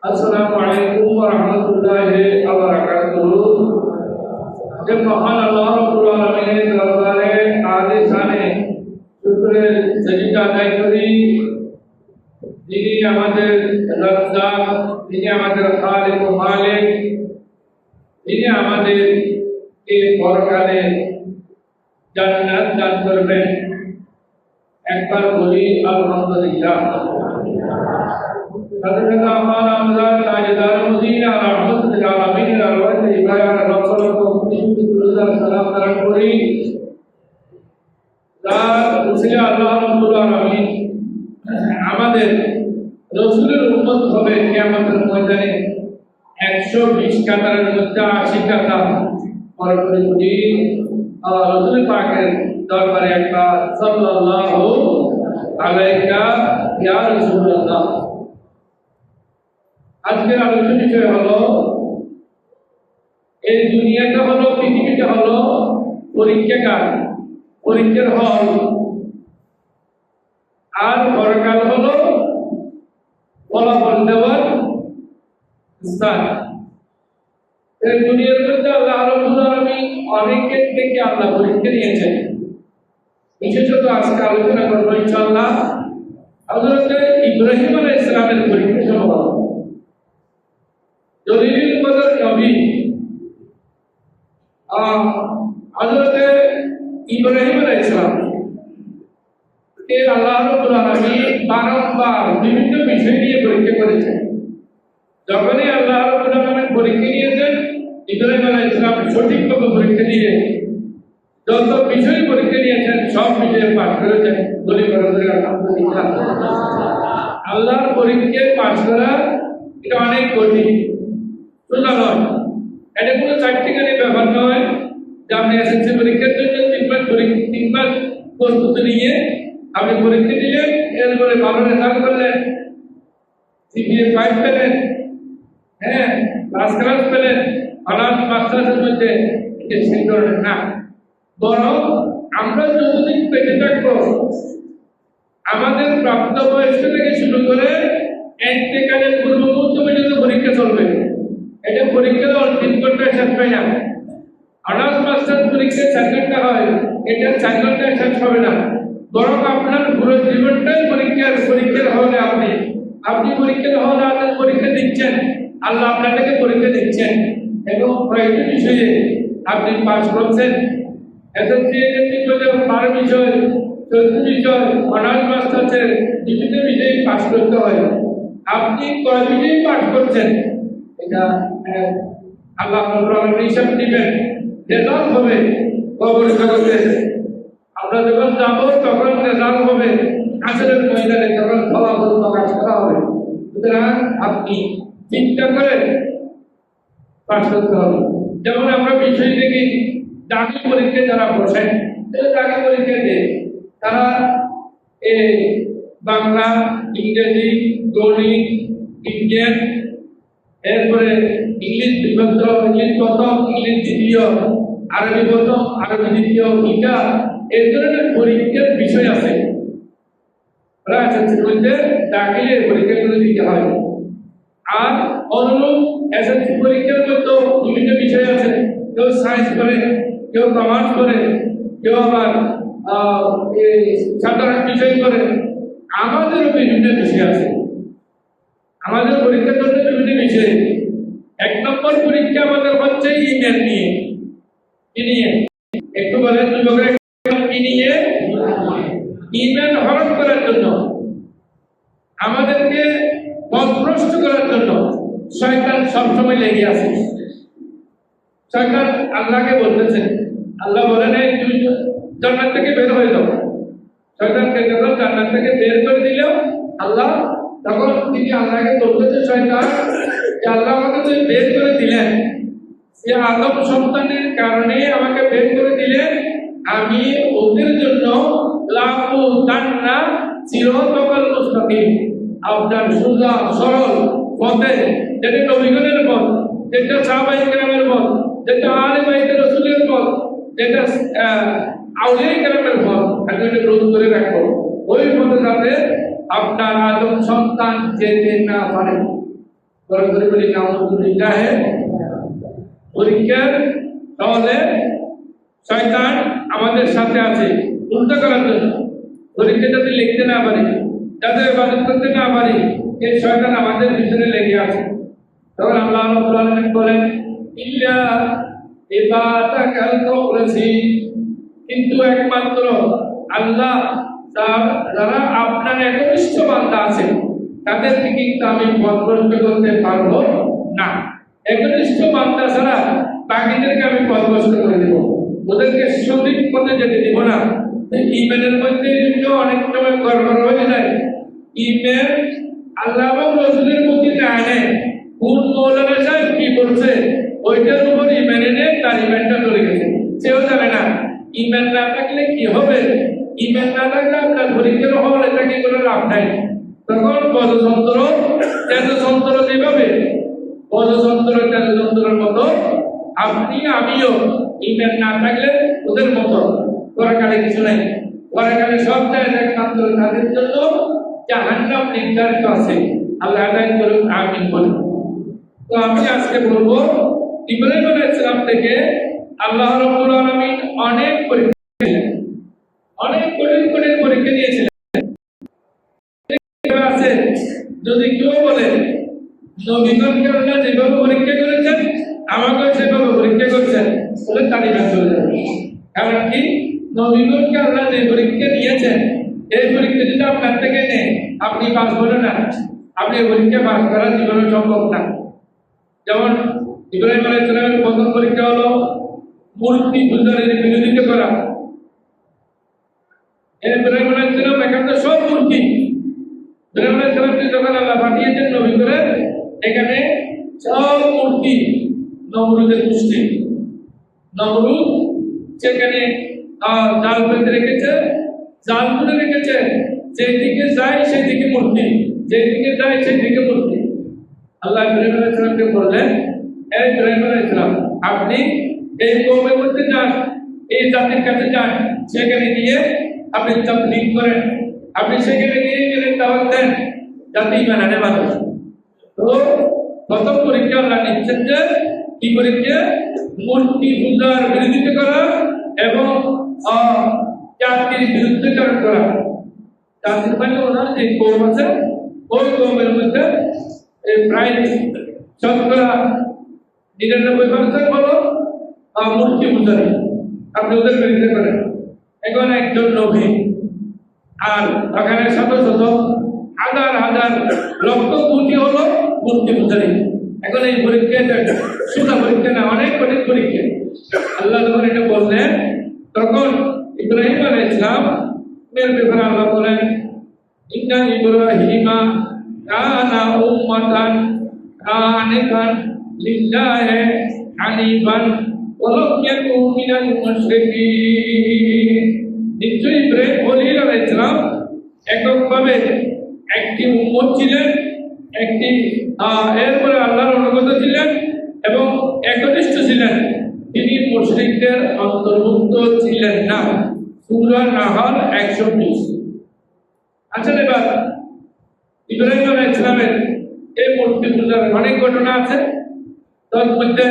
Assalamualaikum warahmatullahi wabarakatuh. जब महान अल्लाह रब्बुल आलमीन दरबारे आदि शाने शुक्र सजदा अदाय करी যিনি আমাদের রাজ্জাক যিনি আমাদের খালিক ও মালিক যিনি আমাদের এই পরকালে জান্নাত দান করবেন একবার বলি আলহামদুলিল্লাহ Hadrat Ahmad Amzad Tajdar Mudina Rahmatul Alamin Arwah Ibrahim Rasulullah Sallallahu Alaihi Wasallam kori dan usia Allah Rabbul Alamin আমাদের রাসূলের উম্মত হবে কিয়ামতের ময়দানে 120 কাতারের মধ্যে 80 কাতার পরপরই করি রাসূল পাকের দরবারে একবার সাল্লাল্লাহু আলাইকা ইয়া রাসূলুল্লাহ। আজকের আলোচনার বিষয় হলো এই দুনিয়াটা হলো পৃথিবীটা হলো পরীক্ষাগার পরীক্ষার হল আর পরকাল হলো ফলাফল দেওয়ার স্থান। এই দুনিয়ার মধ্যে আল্লাহ রাব্বুল আলামিন অনেকের থেকে আল্লাহ পরীক্ষা নিয়েছেন। বিশেষত আজকে আলোচনা করবো ইনশাআল্লাহ হযরত ইব্রাহিম আলাইহিস সালামের পরীক্ষা সম্পর্কে। জলিলুল কদর নবী হযরত ইব্রাহিম আলাইহিস সালাম কে আল্লাহ রাব্বুল আলামিন বারবার বিভিন্ন বিষয় নিয়ে পরীক্ষা করেছেন। যখনই আল্লাহ রাব্বুল আলামিন পরীক্ষা নিয়েছেন ইব্রাহিম আলাইহিস সালাম সঠিকভাবে পরীক্ষা দিয়ে যত বিষয় পরীক্ষা নিয়েছেন সব বিষয়ে পাস করেছেন। বলি আলহামদুলিল্লাহ। আল্লাহর পরীক্ষায় পাস করা এটা অনেক কঠিন সোজা নয়। এটা কোনো চারটিখানি ব্যাপার নয় যে আপনি এসএসসি পরীক্ষার জন্য 3 মাস প্রস্তুতি নিয়ে আপনি পরীক্ষা দিলেন, এরপরে ভালো রেজাল্ট করলেন, সিপিএ 5 পেলেন, হ্যাঁ ফার্স্ট ক্লাস পেলেন, অনার্স মাস্টার্সের মধ্যে সেই ধরনের না। বরং আমরা যতদিন পেতে থাকবো আমাদের প্রাপ্তবয়স্ক থেকে শুরু করে ইন্তেকালের পূর্ব মুহূর্ত পর্যন্ত পরীক্ষা চলবে। এটা পরীক্ষা অন্তিম ঘন্টায় শেষ হয় না। অনার্স মাস্টার্স পরীক্ষা 4 ঘন্টা হয়, এটা 4 ঘন্টায় শেষ হবে না। বরং আপনার পুরো জীবনটাই পরীক্ষার হলে আপনি পরীক্ষার হলে আপনার পরীক্ষা দিচ্ছেন, আল্লাহ আপনাকে পরীক্ষা দিচ্ছেন এবং প্রয়োজন বিষয়ে আপনি পাস করছেন। এসএসসি 12 বিষয় 14 বিষয় অনার্স মাস্টার্সের বিভিন্ন বিষয়ে পাস করতে হয়। আপনি কয় বিষয়ে পাস করছেন এটা আল্লাহ রাব্বুল আলামিন হিসাব দিবেন। রেজাল্ট হবে কবরের কাগজে। আমরা যখন যাব তখন রেজাল্ট হবে আসরের ময়দানে, তখন ফলাফল প্রকাশ করা হবে। সুতরাং আপনি চিন্তা করে পাস করতে হবে। যেমন আমরা বিষয় দেখি চাকরি পরীক্ষায় যারা বসেন চাকরি পরীক্ষা দিয়ে তারা এই বাংলা, ইংরেজি, গণিত, বিজ্ঞান, এরপরে ইংলিশ বিভক্ত, ইংলিশ প্রথম, ইংলিশ দ্বিতীয়, আরবি প্রথম, আরবি দ্বিতীয়, গীতা, এই ধরনের পরীক্ষার বিষয় আছে। দাখিলের পরীক্ষাগুলো দিতে হয়। আর অনুরূপ এসএসসি পরীক্ষার মধ্যে বিভিন্ন বিষয় আছে। কেউ সায়েন্স করে, কেউ কমার্স করে, কেউ আবার সাধারণ বিষয় করে। আমাদেরও বিভিন্ন বিষয় আছে। আমাদের পরীক্ষার জন্য বিভিন্ন বিষয়। 1 নম্বর পরীক্ষা আমাদের হচ্ছে ইমেল নিয়ে। কি নিয়ে একটু বলেন যুবকরা? কি নিয়ে? ইমেল হরণ করার জন্য, আমাদেরকে পথভ্রষ্ট করার জন্য শয়তান সবসময় লেগে আছে। শয়তান আল্লাহকে বলতেছে, আল্লাহ বলেন তুই জান্নাত থেকে বের হয়ে যাও। শয়তানকে যখন জান্নাত থেকে বের করে দিল আল্লাহ, তখন তিনি আল্লাহকে বলতেছে শয়তান যে আল্লাহ আমাকে তুই বের করে দিলেন, যে আদম সন্তানের কারণে আমাকে বের করে দিলেন, আমি ওদের জন্য লাফু তান্না চিরতকাল মুস্তাকিম, আপনার সোজা সরল পথে, যেটা নবীগণের পথ, যেটা সাহাবায়ে কেরামের পথ, যেটা আলে বাইতে রাসূলের পথ, যেটা আউলিয়া কেরামের পথ, আমি এটা রোধ করে রাখবো। ওই পথে যাতে আপনার আদম সন্তান যেতে না পারে। করে বলি নাউযুবিল্লাহ। পরীক্ষার তাহলে শয়তান আমাদের সাথে আছে উল্টো করার জন্য। পরীক্ষা যাতে লিখতে না পারি, যাতে ইবাদত করতে না পারি, এই শয়তান আমাদের ভিতরে লেগে আছে। তখন আল্লাহ রাব্বুল আলামিন বলেন, ইল্লা ইবাদাকাল মুখলিসিন, কিন্তু একমাত্র আল্লাহ যারা আপনার একনিষ্ঠ বান্দা আছে তাদেরকে কিন্তু আমি পথভ্রষ্ট করতে পারবো না। একনিষ্ঠ বান্দা ছাড়া বাকিদেরকে আমি পথভ্রষ্ট করে দেব, ওদেরকে সঠিক পথে যেতে দিব না। ইমানের মধ্যে অনেক সময় গড়বড় হয়ে যায়। ইমান আল্লাহ এবং রাসূলের প্রতি না আনে, কোন মৌলানা সাহেব কি বলছে ওইটার উপর ইমান এনে তার ইমানটা চলে গেছে, সেও জানে না। ইমান না থাকলে কি হবে, ইমান না থাকলে আপনার পরীক্ষার হল এটাকে কোনো লাভ নাই। তখন পদযন্ত্র তেজযন্ত্র যেভাবে, পদযন্ত্র তেজযন্ত্রের মতো আপনি আমিও ইমান না থাকলে ওদের মতো পরকালে কিছু নাই। পরকালে সব জায়গায় একমাত্র তাদের জন্য জাহান্নাম নির্ধারিত আছে। আল্লাহ আদায় করুন, আমিন বলুন। তো আমি আজকে বলবো ইব্রাহিম আলাইহিস সালাম থেকে আল্লাহ রাব্বুল আলামিন অনেক পরীক্ষা দিলেন, অনেক কঠিন কঠিন পরীক্ষা দিয়েছিলেন। আছে যদি কেউ বলে নবীগণকে আল্লাহ যেভাবে পরীক্ষা করেছেন আমাকে সেভাবে পরীক্ষা করেছেন, বলে তালিকা চলে যাবে। কারণ কি, নবীগণকে আল্লাহ যে পরীক্ষা দিয়েছেন এই পরীক্ষা যদি আপনার থেকে নেই আপনি পাস করবেন না, আপনি পরীক্ষা পাস করা জীবনে সম্ভব না। যেমন ইব্রাহিম আলাইহিস সালামের প্রথম পরীক্ষা হলো মূর্তি পূজারের বিরোধিতা করা। ইব্রাহিম আলাইহিস সালাম এখানে সব মূর্তি, ইব্রাহিম আলাইহিস সালামকে যখন আল্লাহ পাঠিয়েছেন নবী করে, এখানে সব মূর্তি নমরুদের গোষ্ঠী। নমরুদ সেখানে জাল পেতে রেখেছে, জাল করে রেখেছে, যেদিকে যায় সেদিকে মূর্তি, যেদিকে যায় সেদিকে মূর্তি। আল্লাহ ইব্রাহিম আলাইহিস সালামকে বললেন, হে ইব্রাহিম আলাইহিস সালাম, আপনি এই কওমের মধ্যে যান, এই জাতির কাছে যান, সেখানে গিয়ে আপনি তাবলীগ করেন, আপনি সেখানে গিয়ে গেলে দাওয়াত দেন যাতে ঈমান আনে মানুষ। তো প্রথম পরীক্ষা আল্লাহ নিচ্ছেন যে কি পরীক্ষা, মূর্তি পূজার বিরোধিতা করা এবং জাতির বিরুদ্ধে করা। জাতির মানে ওনার যে কওম আছে ওই কওমের মধ্যে প্রায় শতকরা 99% হলো মূর্তি পূজারী, আপনি ওদের বিরুদ্ধে করেন। এখন একজন নবী আর ওখানে শত শত হাজার হাজার লক্ষ কোটি হলো মূর্তি পূজারী। এখন এই পরীক্ষাটা সোজা পরীক্ষা না, অনেক কঠিন পরীক্ষা। আল্লাহ যখন এটা বললেন তখন ইব্রাহিম আলাইহিস সালাম এর ব্যাপারে আল্লাহ বলেন, ইন্না ইব্রাহিমা কানা উম্মাতান কানিতান লিল্লাহি হানিফান ওয়া লাম ইয়াকুন মিনাল মুশরিকিন। নিশ্চয়ই ইব্রাহিম খলিল আলাইহিস সালাম এককভাবে একটি উম্মত ছিলেন, একটি এরপরে আল্লাহর অনুগত ছিলেন এবং একনিষ্ঠ ছিলেন, তিনি মুশরিকদের অন্তর্ভুক্ত ছিলেন না। সূরা নাহল 120। আচ্ছা, এবার ইব্রাহিম আলাইহিস সালামের এই মূর্তি পূজার অনেক ঘটনা আছে। তার মধ্যে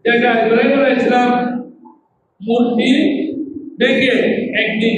যেটা ইব্রাহিম আলাইহিস সালাম মূর্তি দেখে একদিন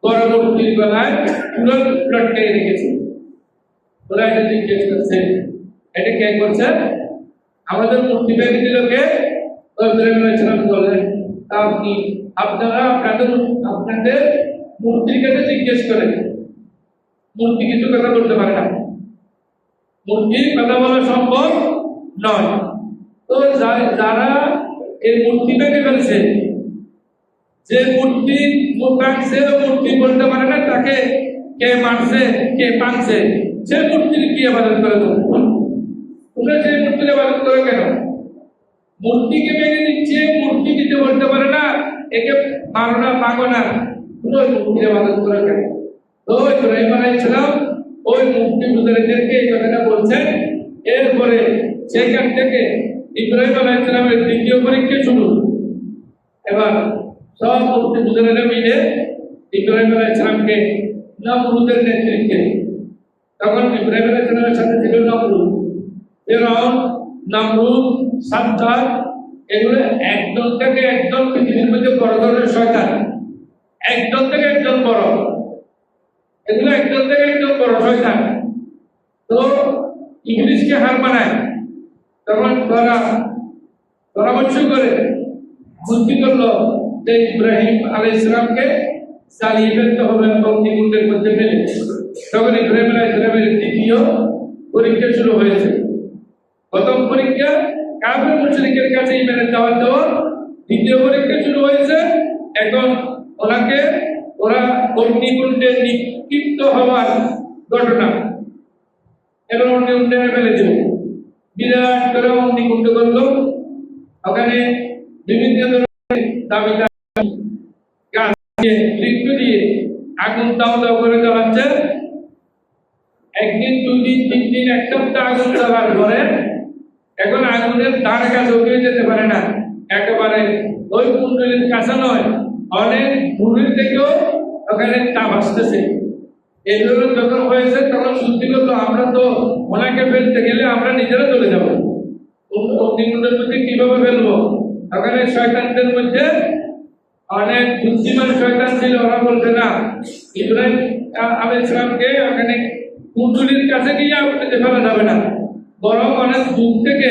বড় মূর্তির গলায় তুরন্ত লটকে রেখেছে। ওরা এটা জিজ্ঞেস করছে, এটা কে করছে, আমাদের মূর্তি ভেঙে দিল কে? ইব্রাহিম আলাইহিস সালাম বলেন, আপনি আপনারা আপনাদের মূর্তির কাছে জিজ্ঞেস করেন, মূর্তি কিছু কথা বলতে পারে না, মূর্তির কথা বলা সম্ভব নয়। তো যারা এই মূর্তি ভেঙে ফেলছে, যে মূর্তি ভাঙছে মূর্তি বলতে পারে না, তাকে কে মারছে কে পানছে, সে মূর্তির কি ইবাদত করে? তোমরা মূর্তিকে ভেঙে দিচ্ছে, মূর্তি দিতে বলতে পারে না, একে মারো না, পাগো না, ওই মূর্তির ইবাদত করে কেন? তো ইব্রাহিম আলাইহিস সালাম ওই মূর্তি পূজারীদেরকে এই কথাটা বলছেন। এরপরে সেখান থেকে ইব্রাহিম আলাইহিস সালামের দ্বিতীয় পরীক্ষা শুরু। এবার সব মূর্তি পূজারীরা মিলে ইব্রাহিম আলাইহিস সালামকে নমরুদের নেতৃত্বে, তখন ইব্রাহিম আলাইহিস সালামের সাথে ছিল নমরুদ, ফিরআউন, নমরুদ, সাদ্দাত, এগুলো একদল থেকে একদল পৃথিবীর মধ্যে বড় ধরনের শয়তান, একদল থেকে একদল বড়, এগুলো একদল থেকে একদল বড় শয়তান। তো ইবলিসকে হার মানায়, তখন তারা পরামর্শ করে বুদ্ধি করলো যে ইব্রাহিম আলাইহিস সালামকে চালিয়ে ফেলতে হবে অগ্নিকুণ্ডের মধ্যে ফেলে। তখন ইব্রাহিম আলাইহিস সালামের দ্বিতীয় পরীক্ষা শুরু হয়েছে। প্রথম পরীক্ষা কাফের মুশরিকের কাছে ঈমানের দাওয়াত দেওয়া, দ্বিতীয় পরীক্ষা শুরু হয়েছে এখন ওরা অগ্নিকুণ্ডে নিক্ষিপ্ত হওয়ার ঘটনা। এবার অগ্নিকুণ্ডে ফেলে দিল, বিরাট করে অগ্নিকুণ্ড করলো। ওখানে বিভিন্ন ধরনের দামি গাছ দিয়ে, বৃক্ষ দিয়ে আগুন দাও দাও করে জ্বালাচ্ছে। একদিন, দুই দিন, তিন দিন, এক সপ্তাহ আগুন জ্বালার পরে এখন আগুনের ধার কাছে কেউ যেতে পারে না, একেবারে ওই কুণ্ডলীর কাছে নয়, অনেক দূরের থেকেও ওখানে তাপ আসতেছে। এগুলো যখন হয়েছে তখন শুদ্ধি করলো, আমরা তো ওনাকে ফেলতে গেলে আমরা নিজেরা চলে যাবো, অগ্নিকুণ্ডের মধ্যে কিভাবে ফেলবো? ওখানে শয়তানদের মধ্যে অনেক বুদ্ধিমান শয়তান ছিল, ওরা বলছে না, ইব্রাহিম আলাইহিস সালামকে ওখানে কুণ্ডলীর কাছে গিয়ে আগুনে ফেলা যাবে না, বরং অনেক দূর থেকে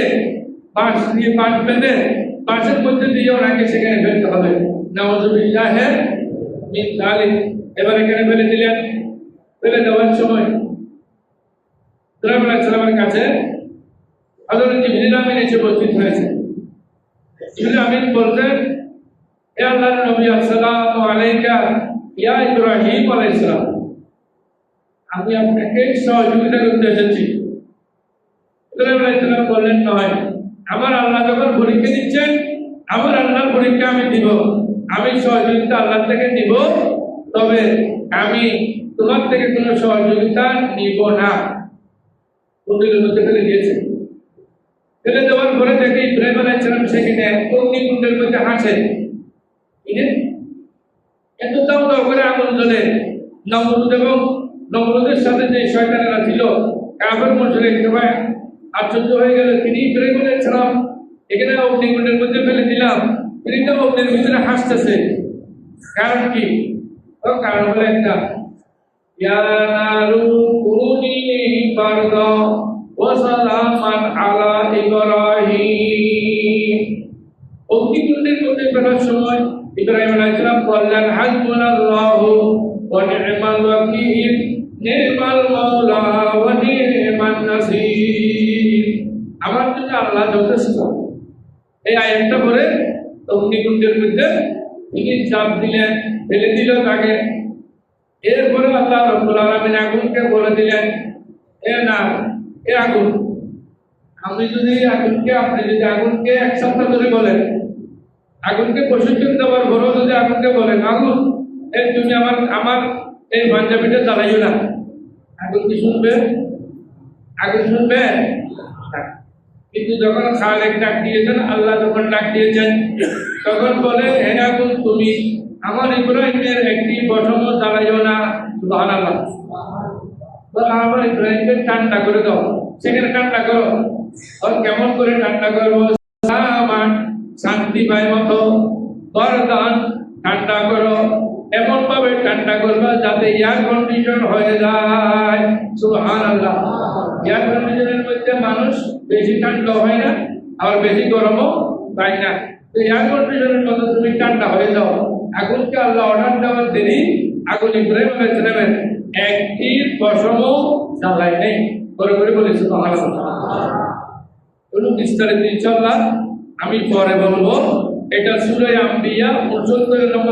বাঁশ দিয়ে, বাঁশ বেঁধে বাঁশের মধ্যে দিয়ে ওনাকে সেখানে ফেলতে হবে। নাউযুবিল্লাহ মিন যালিক। এবার এখানে ফেলে দিলেন। ফেলে দেওয়ার সময় ইব্রাহিম আলাইহিস সালামের কাছে হযরত জিবরিল আমিন এসে উপস্থিত হয়েছে। জিবরিল আমিন বলতেন, হে আল্লাহর নবী, আসসালামু আলাইকা ইয়া ইব্রাহিম আলাইহিস সালাম, আমি আপনাকে সহযোগিতা করতে এসেছি। ইব্রাহিম আলাইহিস সালাম বললেন, নয়, আমার আল্লাহ যখন পরীক্ষা দিচ্ছেন, আমার আল্লাহর পরীক্ষা আমি দিব, আমি সহযোগিতা আল্লাহ থেকে নিব, তবে আমি তোমার থেকে কোনো সহযোগিতা নিব না। কুণ্ডলীর মধ্যে ফেলে দিয়েছে। ফেলে দেওয়ার পরে দেখে ইব্রাহিম আলাইহিস সালাম সেখানে অগ্নিকুণ্ডের মধ্যে হাসে, এত দাও দাও করে আগুন জ্বলে। নমরুদ এবং নমরুদের সাথে যে শয়তানেরা ছিল, কাফের মুশরিক, সবাই আশ্চর্য হয়ে গেল, তিনি ইব্রাহিম আলাইহিস সালাম এখানে অগ্নিকুণ্ডের মধ্যে ফেলে দিলাম, তিনি তো অগ্নির ভিতরে হাসতেছে, কারণ কি? কারণ হলো একটা, ইয়া নারু কুনি বারদা ওয়া সালামান আলা ইব্রাহিম। অগ্নিকুণ্ডের মধ্যে ফেলার সময় ইব্রাহিম আলাইহিস সালাম বললেন, হাসবুনাল্লাহু ওয়া নি'মাল ওয়াকিল, নি'মাল মাওলা ওয়া নি'মান নাসীর। আমার জন্য আল্লাহ যথেষ্ট। এই আয়াতটা পড়ে অগ্নিকুণ্ডের মধ্যে তিনি চাপ দিলেন, ফেলে দিল তাকে। এরপরে আল্লাহ রাব্বুল আলামিন আগুনকে বলে দিলেন, এ না, এ আগুন, আপনি যদি আগুনকে এক সপ্তাহ ধরে বলেন, আগুনকে প্রশিক্ষণ দেওয়ার পরেও যদি আগুনকে বলেন, আগুন তুমি আমার এই পাঞ্জাবিটা জ্বালাইও না, আগুন কি শুনবে? আগুন শুনবে না। কিন্তু যখন খালেক ডাক দিয়েছেন, আল্লাহ যখন ডাক দিয়েছেন, তখন বলে, হে আগুন, তুমি আমার ইব্রাহিমের একটি পশম জ্বালাইও না। সুবহানাল্লাহ। বলে, আমার ইব্রাহিমকে ঠান্ডা করে দাও, সেখানে ঠান্ডা করো। আর কেমন করে ঠান্ডা করবো? আমার শান্তি পায় মতো বরদান ঠান্ডা করো, এমন ভাবে ঠান্ডা করবা যাতে এয়ার কন্ডিশন হয়ে যায়। সুবহানাল্লাহ। এয়ার কন্ডিশনের মধ্যে মানুষ বেশি ঠান্ডা হয় না, আবার বেশি গরমও পায় না। তো এয়ার কন্ডিশনের মতো তুমি ঠান্ডা হয়ে যাও। আগুনকে আল্লাহ অর্ডার দেওয়ার দেরি, আগুন ইব্রাহিম আলাইহিস সালামের একটি পশমও জ্বালায় নেই। করে বলি সুবহানাল্লাহ। কোনো বিস্তারিত ইনশাআল্লাহ আমি পরে বলবো। এটা সূরা আম্বিয়া 69 নম্বর